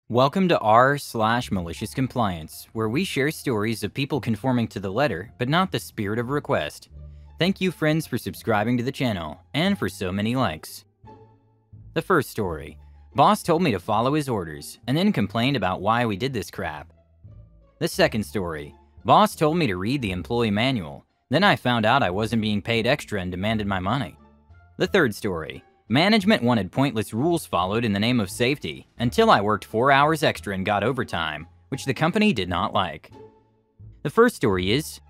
Welcome to r/Malicious Compliance, where we share stories of people conforming to the letter, but not the spirit of request. Thank you friends for subscribing to the channel, and for so many likes. The first story. Boss told me to follow his orders, and then complained about why we did this crap. The second story. Boss told me to read the employee manual, then I found out I wasn't being paid extra and demanded my money. The third story. Management wanted pointless rules followed in the name of safety, until I worked 4 hours extra and got overtime, which the company did not like. The first story is,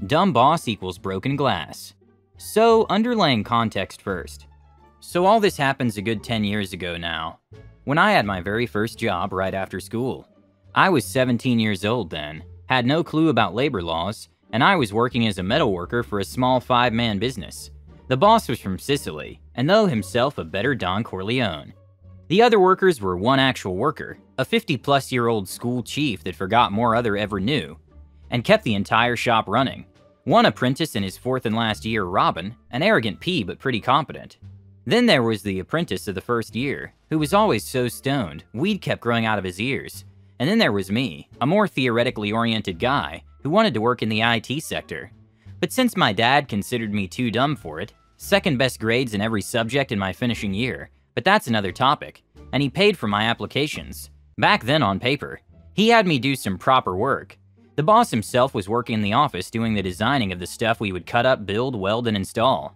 dumb boss equals broken glass. So, underlying context first. So all this happens a good 10 years ago now, when I had my very first job right after school. I was 17 years old then, had no clue about labor laws, and I was working as a metal worker for a small 5-man business. The boss was from Sicily, and though himself a better Don Corleone. The other workers were one actual worker, a 50-plus-year-old school chief that forgot more other ever knew, and kept the entire shop running. One apprentice in his 4th and last year, Robin, an arrogant pea but pretty competent. Then there was the apprentice of the first year, who was always so stoned, weed kept growing out of his ears. And then there was me, a more theoretically oriented guy, who wanted to work in the IT sector. But since my dad considered me too dumb for it, second best grades in every subject in my finishing year, but that's another topic, and he paid for my applications. Back then on paper, he had me do some proper work. The boss himself was working in the office doing the designing of the stuff we would cut up, build, weld, and install.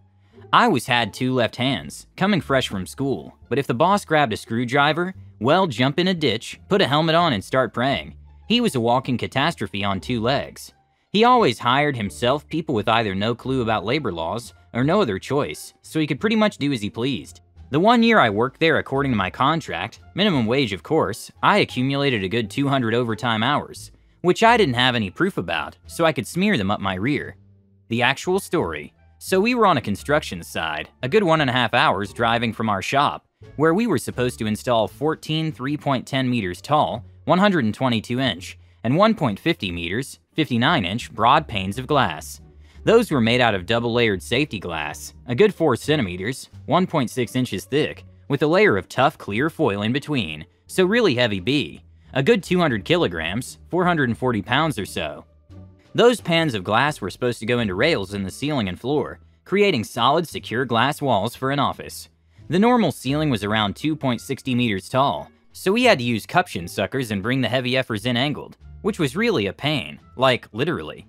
I always had 2 left hands, coming fresh from school, but if the boss grabbed a screwdriver, well, jump in a ditch, put a helmet on, and start praying. He was a walking catastrophe on 2 legs. He always hired himself people with either no clue about labor laws or no other choice, so he could pretty much do as he pleased. The 1 year I worked there according to my contract, minimum wage of course, I accumulated a good 200 overtime hours, which I didn't have any proof about, so I could smear them up my rear. The actual story. So we were on a construction side, a good 1.5 hours driving from our shop, where we were supposed to install 14 3.10 meters tall, 122 inch, and 1.50 meters, 59-inch broad panes of glass. Those were made out of double-layered safety glass, a good 4 centimeters, 1.6 inches thick, with a layer of tough clear foil in between, so really heavy B, a good 200 kilograms, 440 pounds or so. Those pans of glass were supposed to go into rails in the ceiling and floor, creating solid, secure glass walls for an office. The normal ceiling was around 2.60 meters tall, so we had to use cuption suckers and bring the heavy effers in angled, which was really a pain, like literally.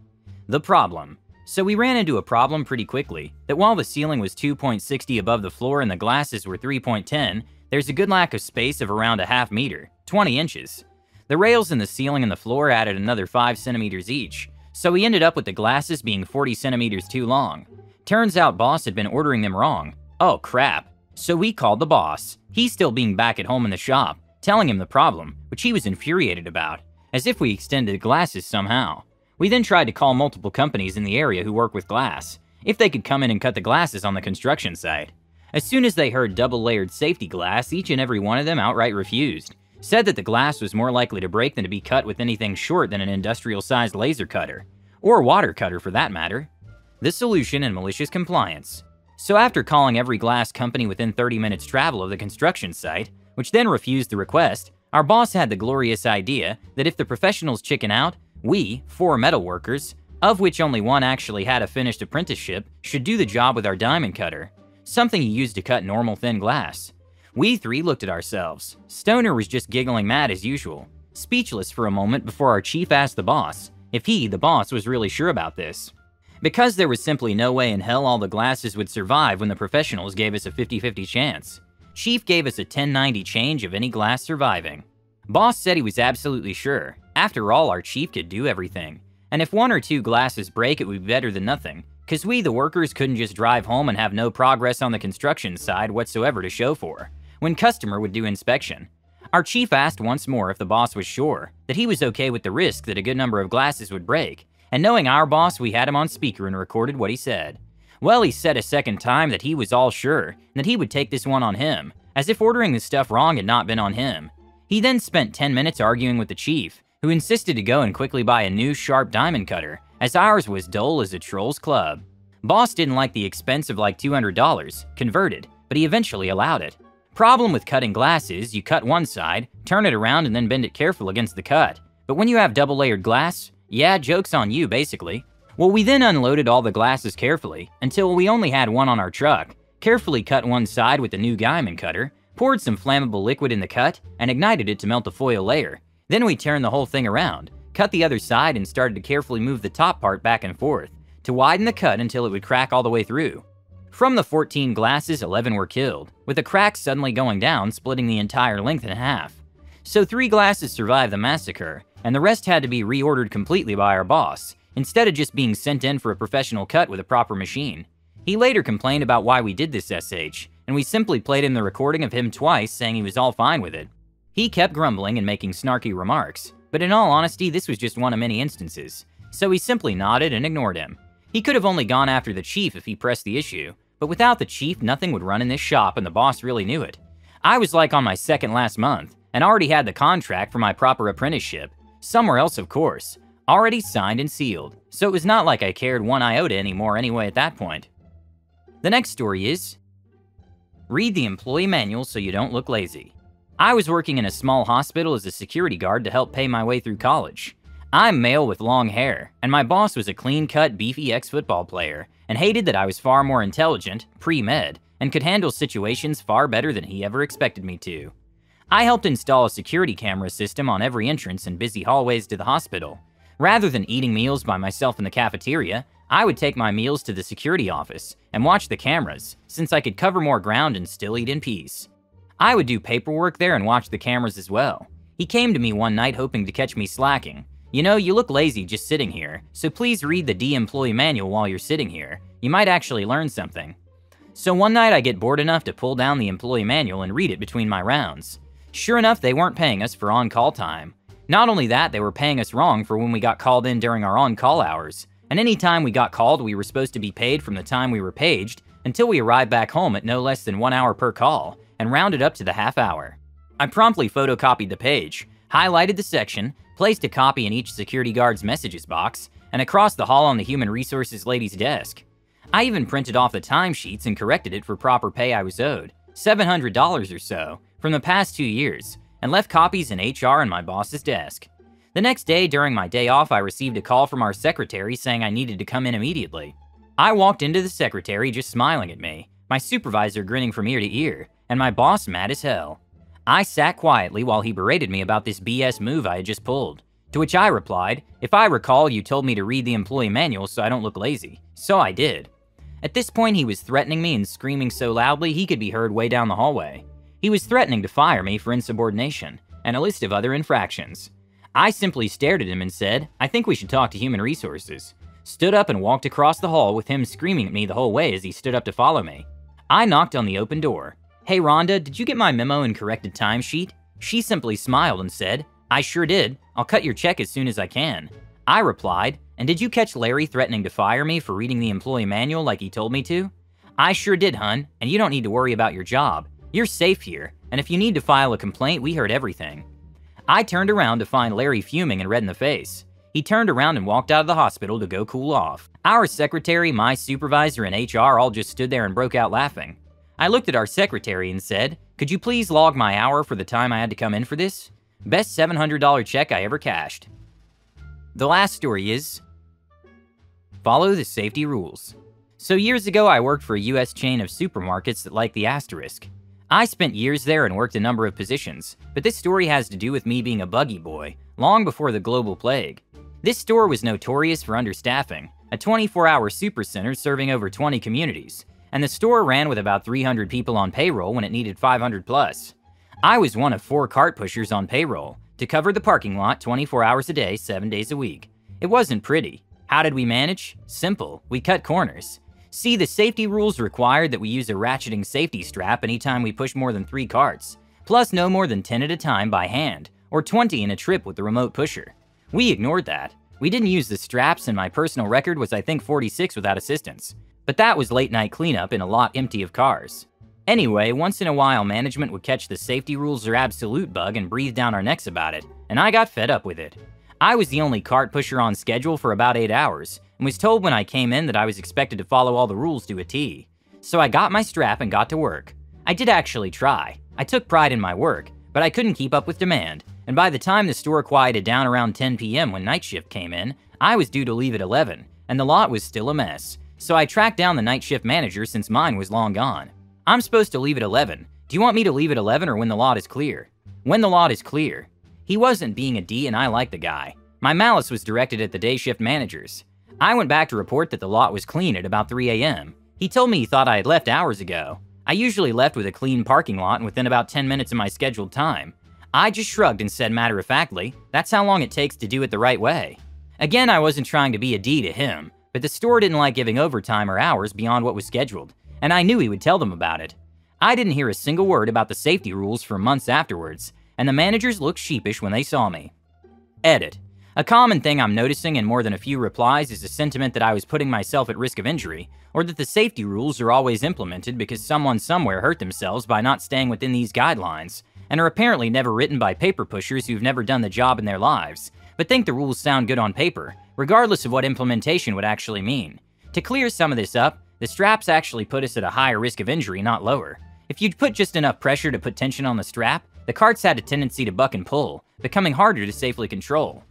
The problem. So we ran into a problem pretty quickly, that while the ceiling was 2.60 above the floor and the glasses were 3.10, there's a good lack of space of around a half meter, 20 inches. The rails in the ceiling and the floor added another 5 centimeters each, so we ended up with the glasses being 40 centimeters too long. Turns out boss had been ordering them wrong. Oh crap. So we called the boss, he still being back at home in the shop, telling him the problem, which he was infuriated about, as if we extended the glasses somehow. We then tried to call multiple companies in the area who work with glass, if they could come in and cut the glasses on the construction site. As soon as they heard double-layered safety glass, each and every one of them outright refused. Said that the glass was more likely to break than to be cut with anything short than an industrial-sized laser cutter, or water cutter for that matter. The solution in malicious compliance. So after calling every glass company within 30 minutes travel of the construction site, which then refused the request, our boss had the glorious idea that if the professionals chicken out, we, 4 metal workers, of which only 1 actually had a finished apprenticeship, should do the job with our diamond cutter, something he used to cut normal thin glass. We 3 looked at ourselves. Stoner was just giggling mad as usual, speechless for a moment before our chief asked the boss if he, the boss, was really sure about this. Because there was simply no way in hell all the glasses would survive when the professionals gave us a 50-50 chance. Chief gave us a 10/90 change of any glass surviving. Boss said he was absolutely sure. After all, our chief could do everything. And if 1 or 2 glasses break, it would be better than nothing, cause we, the workers, couldn't just drive home and have no progress on the construction side whatsoever to show for, when customer would do inspection. Our chief asked once more if the boss was sure, that he was okay with the risk that a good number of glasses would break, and knowing our boss, we had him on speaker and recorded what he said. Well, he said a second time that he was all sure, and that he would take this one on him, as if ordering the stuff wrong had not been on him. He then spent 10 minutes arguing with the chief, who insisted to go and quickly buy a new sharp diamond cutter, as ours was dull as a troll's club. Boss didn't like the expense of like $200, converted, but he eventually allowed it. Problem with cutting glass is you cut one side, turn it around and then bend it careful against the cut. But when you have double-layered glass, yeah, joke's on you basically. Well, we then unloaded all the glasses carefully until we only had one on our truck, carefully cut one side with the new diamond cutter, poured some flammable liquid in the cut, and ignited it to melt the foil layer. Then we turned the whole thing around, cut the other side and started to carefully move the top part back and forth to widen the cut until it would crack all the way through. From the 14 glasses, 11 were killed, with the crack suddenly going down, splitting the entire length in half. So 3 glasses survived the massacre, and the rest had to be reordered completely by our boss, instead of just being sent in for a professional cut with a proper machine. He later complained about why we did this SH, and we simply played him the recording of him twice saying he was all fine with it. He kept grumbling and making snarky remarks, but in all honesty this was just one of many instances, so we simply nodded and ignored him. He could have only gone after the chief if he pressed the issue, but without the chief nothing would run in this shop and the boss really knew it. I was like on my second last month, and already had the contract for my proper apprenticeship, somewhere else of course, already signed and sealed, so it was not like I cared one iota anymore anyway at that point. The next story is, read the employee manual so you don't look lazy. I was working in a small hospital as a security guard to help pay my way through college. I'm male with long hair, and my boss was a clean-cut, beefy ex-football player, and hated that I was far more intelligent, pre-med, and could handle situations far better than he ever expected me to. I helped install a security camera system on every entrance and busy hallways to the hospital. Rather than eating meals by myself in the cafeteria, I would take my meals to the security office and watch the cameras, since I could cover more ground and still eat in peace. I would do paperwork there and watch the cameras as well. He came to me one night hoping to catch me slacking. You know, you look lazy just sitting here, so please read the D-employee manual while you're sitting here. You might actually learn something. So one night I get bored enough to pull down the employee manual and read it between my rounds. Sure enough, they weren't paying us for on-call time. Not only that, they were paying us wrong for when we got called in during our on-call hours. And any time we got called, we were supposed to be paid from the time we were paged until we arrived back home at no less than 1 hour per call, and rounded up to the half hour. I promptly photocopied the page, highlighted the section, placed a copy in each security guard's messages box, and across the hall on the human resources lady's desk. I even printed off the timesheets and corrected it for proper pay I was owed, $700 or so, from the past 2 years, and left copies in HR and my boss's desk. The next day during my day off, I received a call from our secretary saying I needed to come in immediately. I walked into the secretary just smiling at me, my supervisor grinning from ear to ear, and my boss mad as hell. I sat quietly while he berated me about this BS move I had just pulled, to which I replied, "If I recall, you told me to read the employee manual so I don't look lazy." So I did. At this point, he was threatening me and screaming so loudly he could be heard way down the hallway. He was threatening to fire me for insubordination, and a list of other infractions. I simply stared at him and said, "I think we should talk to human resources." Stood up and walked across the hall with him screaming at me the whole way as he stood up to follow me. I knocked on the open door. "Hey Rhonda, did you get my memo and corrected timesheet?" She simply smiled and said, "I sure did. I'll cut your check as soon as I can." I replied, "And did you catch Larry threatening to fire me for reading the employee manual like he told me to?" "I sure did, hun, and you don't need to worry about your job. You're safe here, and if you need to file a complaint, we heard everything." I turned around to find Larry fuming and red in the face. He turned around and walked out of the hospital to go cool off. Our secretary, my supervisor, and HR all just stood there and broke out laughing. I looked at our secretary and said, "Could you please log my hour for the time I had to come in for this? Best $700 check I ever cashed." The last story is, follow the safety rules. So years ago, I worked for a US chain of supermarkets that like the asterisk. I spent years there and worked a number of positions, but this story has to do with me being a buggy boy, long before the global plague. This store was notorious for understaffing, a 24-hour supercenter serving over 20 communities, and the store ran with about 300 people on payroll when it needed 500 plus. I was one of 4 cart pushers on payroll, to cover the parking lot 24 hours a day, 7 days a week. It wasn't pretty. How did we manage? Simple, we cut corners. See, the safety rules required that we use a ratcheting safety strap anytime we push more than 3 carts, plus no more than 10 at a time by hand, or 20 in a trip with the remote pusher. We ignored that. We didn't use the straps and my personal record was I think 46 without assistance. But that was late night cleanup in a lot empty of cars. Anyway, once in a while management would catch the safety rules are absolute bug and breathe down our necks about it, and I got fed up with it. I was the only cart pusher on schedule for about 8 hours, and was told when I came in that I was expected to follow all the rules to a T. So I got my strap and got to work. I did actually try. I took pride in my work, but I couldn't keep up with demand, and by the time the store quieted down around 10 p.m. when night shift came in, I was due to leave at 11, and the lot was still a mess. So I tracked down the night shift manager since mine was long gone. I'm supposed to leave at 11. Do you want me to leave at 11 or when the lot is clear? When the lot is clear. He wasn't being a D and I liked the guy. My malice was directed at the day shift managers. I went back to report that the lot was clean at about 3 a.m. He told me he thought I had left hours ago. I usually left with a clean parking lot and within about 10 minutes of my scheduled time. I just shrugged and said matter-of-factly, that's how long it takes to do it the right way. Again, I wasn't trying to be a D to him, but the store didn't like giving overtime or hours beyond what was scheduled, and I knew he would tell them about it. I didn't hear a single word about the safety rules for months afterwards, and the managers looked sheepish when they saw me. Edit. A common thing I'm noticing in more than a few replies is the sentiment that I was putting myself at risk of injury, or that the safety rules are always implemented because someone somewhere hurt themselves by not staying within these guidelines, and are apparently never written by paper pushers who've never done the job in their lives, but think the rules sound good on paper, regardless of what implementation would actually mean. To clear some of this up, the straps actually put us at a higher risk of injury, not lower. If you'd put just enough pressure to put tension on the strap, the carts had a tendency to buck and pull, becoming harder to safely control.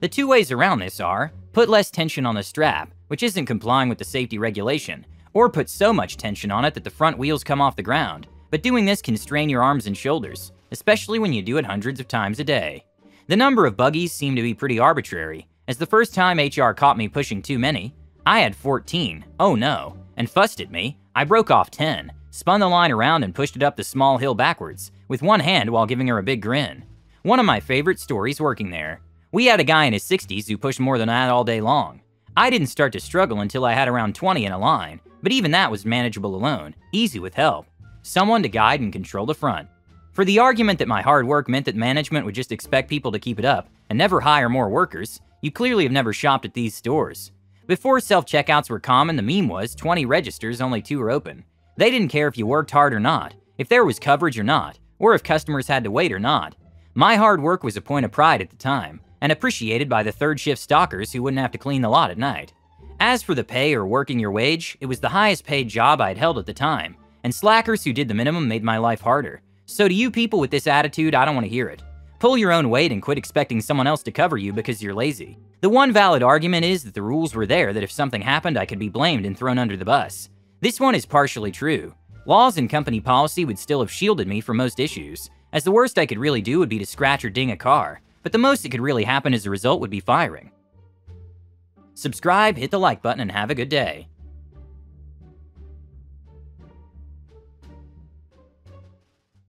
The two ways around this are, put less tension on the strap, which isn't complying with the safety regulation, or put so much tension on it that the front wheels come off the ground, but doing this can strain your arms and shoulders, especially when you do it hundreds of times a day. The number of buggies seemed to be pretty arbitrary, as the first time HR caught me pushing too many, I had 14, oh no, and fussed at me. I broke off 10, spun the line around and pushed it up the small hill backwards, with one hand while giving her a big grin. One of my favorite stories working there. We had a guy in his 60s who pushed more than that all day long. I didn't start to struggle until I had around 20 in a line, but even that was manageable alone, easy with help. Someone to guide and control the front. For the argument that my hard work meant that management would just expect people to keep it up and never hire more workers, you clearly have never shopped at these stores. Before self-checkouts were common, the meme was 20 registers, only 2 were open. They didn't care if you worked hard or not, if there was coverage or not, or if customers had to wait or not. My hard work was a point of pride at the time, and appreciated by the third shift stalkers who wouldn't have to clean the lot at night. As for the pay or working your wage, it was the highest paid job I'd held at the time, and slackers who did the minimum made my life harder. So to you people with this attitude, I don't want to hear it. Pull your own weight and quit expecting someone else to cover you because you're lazy. The one valid argument is that the rules were there that if something happened, I could be blamed and thrown under the bus. This one is partially true. Laws and company policy would still have shielded me from most issues, as the worst I could really do would be to scratch or ding a car, but the most that could really happen as a result would be firing. Subscribe, hit the like button, and have a good day.